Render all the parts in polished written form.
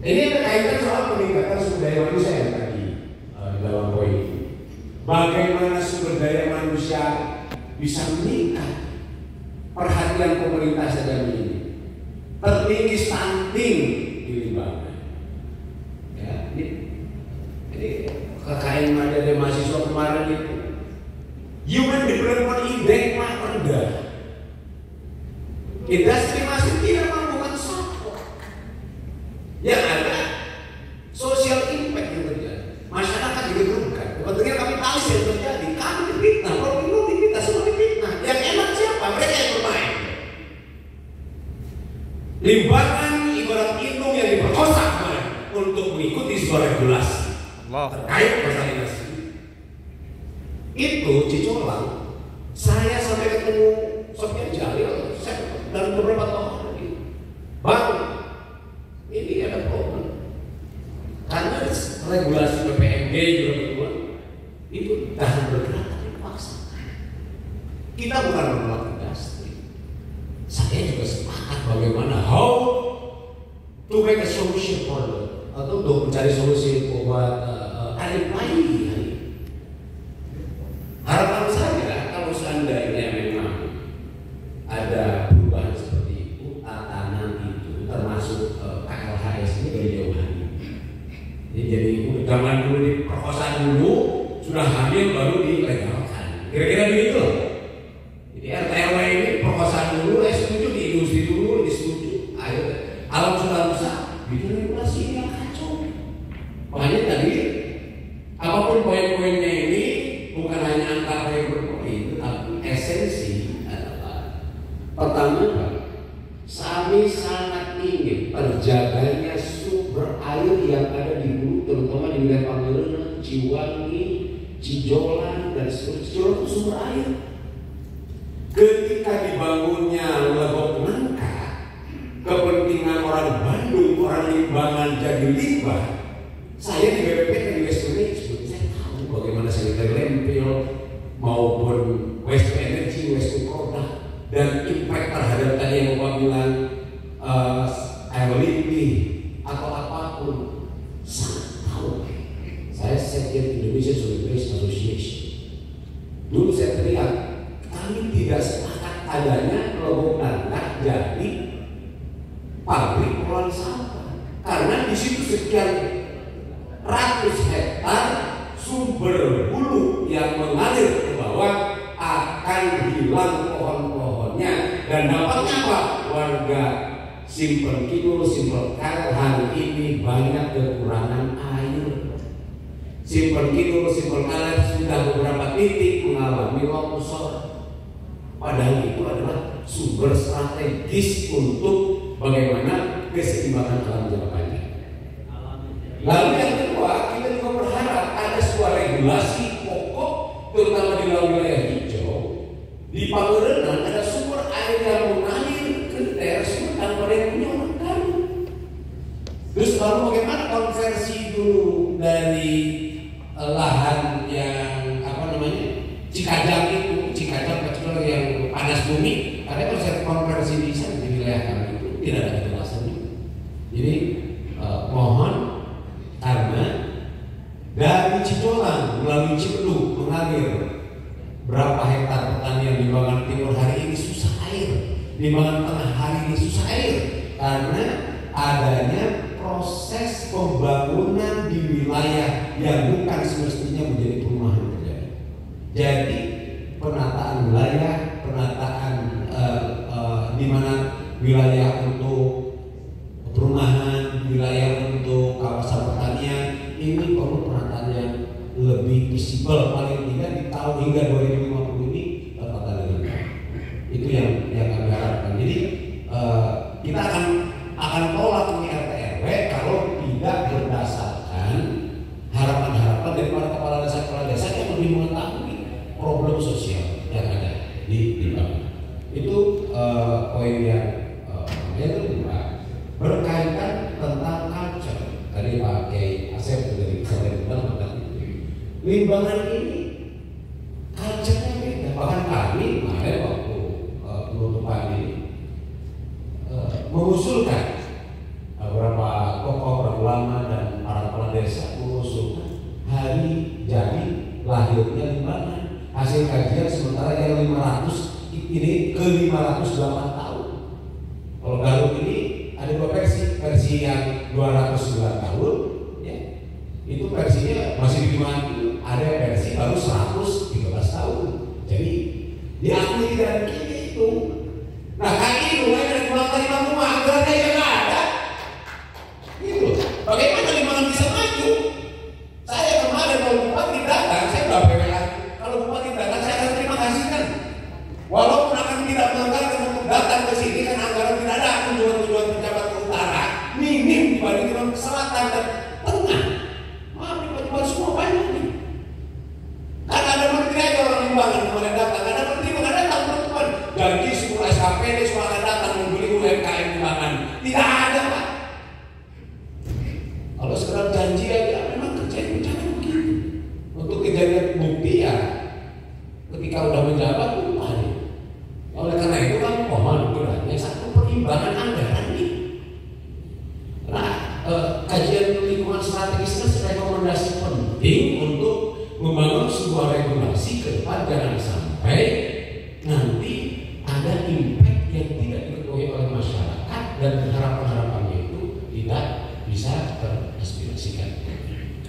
Ini ada kaitan soal peningkatan sumber daya manusia yang tadi di dalam poin ini. Bagaimana sumber daya manusia bisa meningkat? Perhatian pemerintah sedang ini. Tertinggi stunting di Limbangan. Ya, ini KKN ada mahasiswa kemarin itu. Human Development Index rendah. Industri masih tidak mampu support. Yang ada social impact yang terjadi. Masyarakat dirugikan. Kepentingan kapitalis yang terjadi. Kami difitnah, provinsi difitnah, semua difitnah. Yang enak siapa? Mereka yang bermain. Limbangan ibarat indung yang diperkosa untuk mengikuti sebuah regulasi terkait masalah industri. Itu Cicolang. Saya sampai ketemu Sofian Jalil dan beberapa tahun lagi. Bang, ini ada problem. Karena regulasi PPMG juga berdua itu tahan bergerak tapi dipaksa. Kita bukan menolak industri. Saya juga sepakat bagaimana how to make a solution for them, atau untuk mencari solusi buat unemployment. Harapan saya kalau seandainya memang ada perubahan seperti itu, tatanan itu termasuk KLHS ini dari jauh hari. Jadi zaman dulu diperkosa dulu, sudah hamil baru dilegalkan. Kira-kira begitu. Jadi RT RW ini perkosaan dulu, setuju di industri dulu, disetujui. Ayo, alam sudah rusak, bikin regulasi yang kacau. Makanya tadi apapun poin-poinnya ini bukan hanya angka yang berpoin, tapi esensi adalah pertama, kami sangat ingin terjaganya sumber air yang ada di hulu, terutama di wilayah Pangerena, Ciwangi, Cijolan, dan seterusnya. Cijolan itu sumber air. Ketika dibangunnya Legok Nangka, kepentingan orang Bandung, orang Limbangan jadi limbah. Saya di BPPT di West Management, saya tahu bagaimana sanitary landfill maupun waste to energy, waste to product, dan impact terhadap tadi yang Bapak bilang air limbah atau apapun. Sangat tahu. Saya sekjen Indonesia Solid Waste Association. Dulu saya teriak, kami tidak sepakat adanya Legok Nangka jadi pabrik pengolahan sampah, karena di situ sekian ratus hektar sumber hulu yang mengalir ke bawah akan hilang pohon-pohonnya, dan dampaknya apa? Warga Simpel Kidul, Simpel Karet hari ini banyak kekurangan air. Simpel Kidul, Simpel Karet sudah beberapa titik mengalami longsor. Padahal itu adalah sumber strategis untuk bagaimana keseimbangan alam jangka panjang. Lalu yang kedua, kita juga berharap ada sebuah regulasi pokok, terutama di wilayah hijau. Di Pangerena ada sumber air yang mengalir ke daerah sumber tanpa ada yang punya orang baru. Terus lalu bagaimana konversi dulu dari lahan yang Cikajang itu, Cikajang kecil yang panas bumi, karena kalau saya konversi di sana di wilayah kami itu tidak ada kejelasannya. Jadi mohon, karena dari Cijolang melalui Cipeduk mengalir berapa hektar pertanian di Limbangan Timur hari ini susah air, di Limbangan Tengah hari ini susah air karena adanya proses pembangunan di wilayah yang bukan semestinya menjadi perumahan terjadi. Jadi penataan wilayah, penataan di mana wilayah untuk perumahan, wilayah untuk kawasan pertanian ini perlu penataan yang lebih visible, paling tidak di tahun hingga 2050 ini tertata dengan baik. Itu yang kami harapkan. Jadi kita akan tolak ini RT RW kalau tidak berdasarkan harapan-harapan dari para kepala desa yang lebih mengetahui problem sosial yang ada di Bangka. Itu poin yang kedua berkaitan tentang culture. Tadi Pak Kiai Asep dari Limbangan Limbangan ini culture-nya beda. Bahkan kami kemarin waktu penutupan ini mengusulkan beberapa tokoh yang 500 ini ke 508 tahun. Kalau Garut ini ada dua versi yang 209 tahun, ya, itu versinya masih dimati, ada versi baru 113 tahun. Jadi diakui dan itu. Nah kali itu yang pulang dari Mamua, anggarannya yang ada. Gitu. Bagaimana Limangan bisa maju? Saya kemarin kalau bupati datang, saya nggak PWA. Kalau bupati datang, saya akan terima kasih kan. Walaupun akan tidak menganggarkan untuk datang ke sini kan anggaran tidak ada kunjungan-kunjungan pejabat ke utara minim dibanding ke selatan dan tengah. Maaf tiba-tiba semua banyak nih. Kan ada menteri aja orang Limbangan kemarin datang, ada menteri mana datang teman-teman. Janji semua SKPD semua akan datang membeli UMKM Limbangan. Tidak ada Pak. Kalau sekedar janji aja memang terjadi jangan begitu. Untuk kejadian bukti ya ketika udah menjabat lupa nih. Oleh karena itu kan mohon kiranya satu perimbangan anggaran nih. Nah, kajian lingkungan strategis itu rekomendasi penting untuk membangun sebuah regulasi ke depan, jangan sampai nanti ada impact yang tidak diketahui oleh masyarakat dan harapan-harapannya itu tidak bisa terinspirasikan.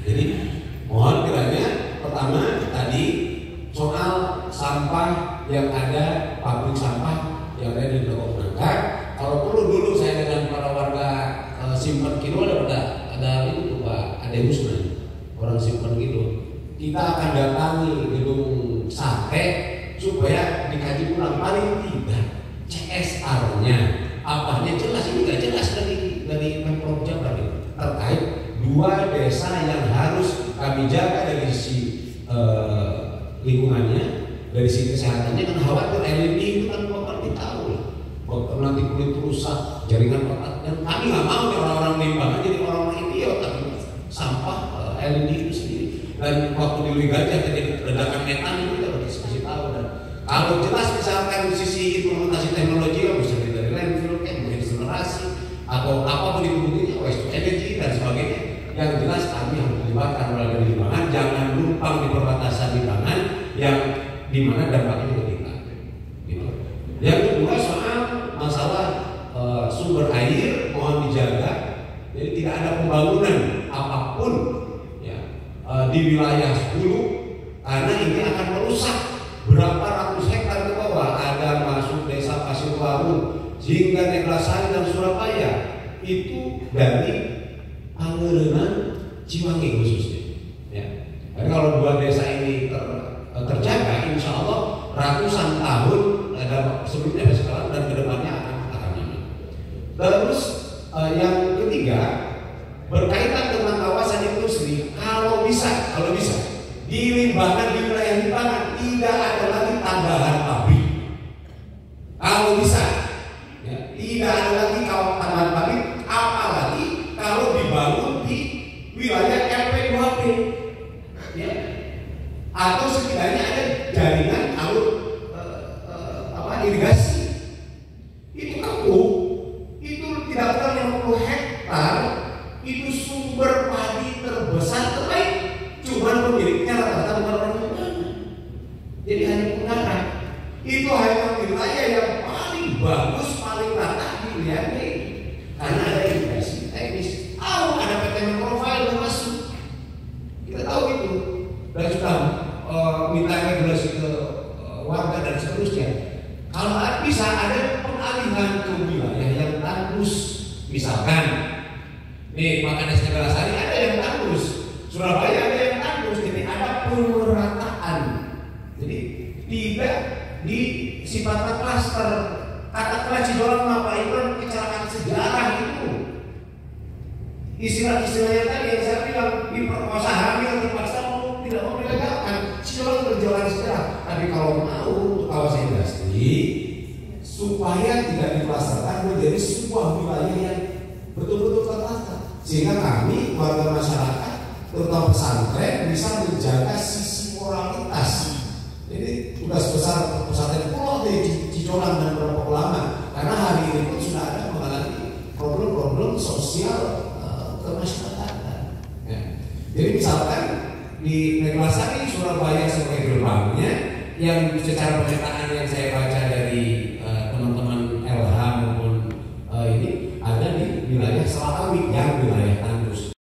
Jadi mohon kiranya pertama tadi soal sampah yang ada, pabrik sampah yang ada di Blok Nangka. Kalau perlu dulu saya dengan para warga Simpen Kidul ada itu tuh Pak Ademusna, orang Simpen Kidul. Kita akan datangi gedung sate supaya dikaji ulang paling tidak CSR-nya, apanya jelas. Ini nggak jelas dari Pemprov Jabar terkait dua desa yang harus kami jaga dari sisi lingkungannya, dari sisi kesehatannya. Kan khawatir LED itu kan Bapak tahu lah, nanti kulit rusak, jaringan otak, dan kami nggak mau nih orang-orang Limbangan jadi orang-orang idiot tapi sampah LED itu sendiri. Dan waktu di Lui Gajah terjadi ledakan metan itu kita harus kasih tahu. Dan kalau jelas misalkan sisi implementasi teknologi ya bisa dari landfill, insinerasi atau apapun itu bentuknya, waste to energy dan sebagainya. Yang jelas kami harus dilibatkan mulai dari Limbangan, jangan numpang di perbatasan Limbangan yang dimana dampaknya juga tinggi. Gitu. Yang kedua soal masalah sumber air mohon dijaga, jadi tidak ada pembangunan apapun ya, di wilayah Hulu karena ini akan merusak berapa ratus hektar ke bawah. Ada masuk desa Pasir Baru hingga Neglasari dan Surabaya itu dari Anggerenan Ciwangi khususnya. Ya. Jadi kalau dua desa ini terjaga, insya Allah ratusan tahun sebelumnya sekarang dan kedepannya akan nyaman. Terus yang ketiga berkaitan dengan kawasan industri, kalau bisa di Limbangan, di wilayah Limbangan tidak ada lagi tambahan pabrik. Kalau bisa, ya, tidak ada lagi tambahan pabrik, apalagi kalau dibangun di wilayah RP2P, ya, atau setidaknya ada jaringan alur irigasi. Itu kampung, itu tidak kurang 50 hektar, itu sumber padi terbesar terbaik. Cuman pemiliknya rata-rata bukan orang Limbangan. Jadi hanya pengarah. Itu hanya wilayah yang paling bagus, paling rata di wilayah ini. Karena ada irigasi teknis. Ada PTM profile yang masuk. Kita tahu itu. Dan sudah minta regulasi ke warga dan seterusnya. Kalau bisa ada pengalihan ke wilayah yang tandus, misalkan nih Makanan Neglasari ada yang tandus, Surabaya ada yang tandus, jadi ada pemerataan. Jadi tidak sifatnya klaster. Katakanlah Cidolang apa itu kecelakaan sejarah itu. Istilah-istilahnya tadi yang saya bilang diperkosa hamil terpaksa tidak mau dilegalkan. Cidolang berjalan sejarah. Tapi kalau mau untuk kawasan industri supaya tidak diklasterkan menjadi sebuah wilayah yang betul-betul tertata, sehingga kami warga masyarakat terutama pesantren bisa menjaga sisi moralitas. Jadi tugas besar pesantren Pulau di Cidolang dan beberapa ulama, karena hari ini pun sudah ada mengalami problem-problem sosial kemasyarakatan. Ya. Jadi misalkan di Neglasari Surabaya sebagai gerbangnya yang secara pemetaan yang saya baca dari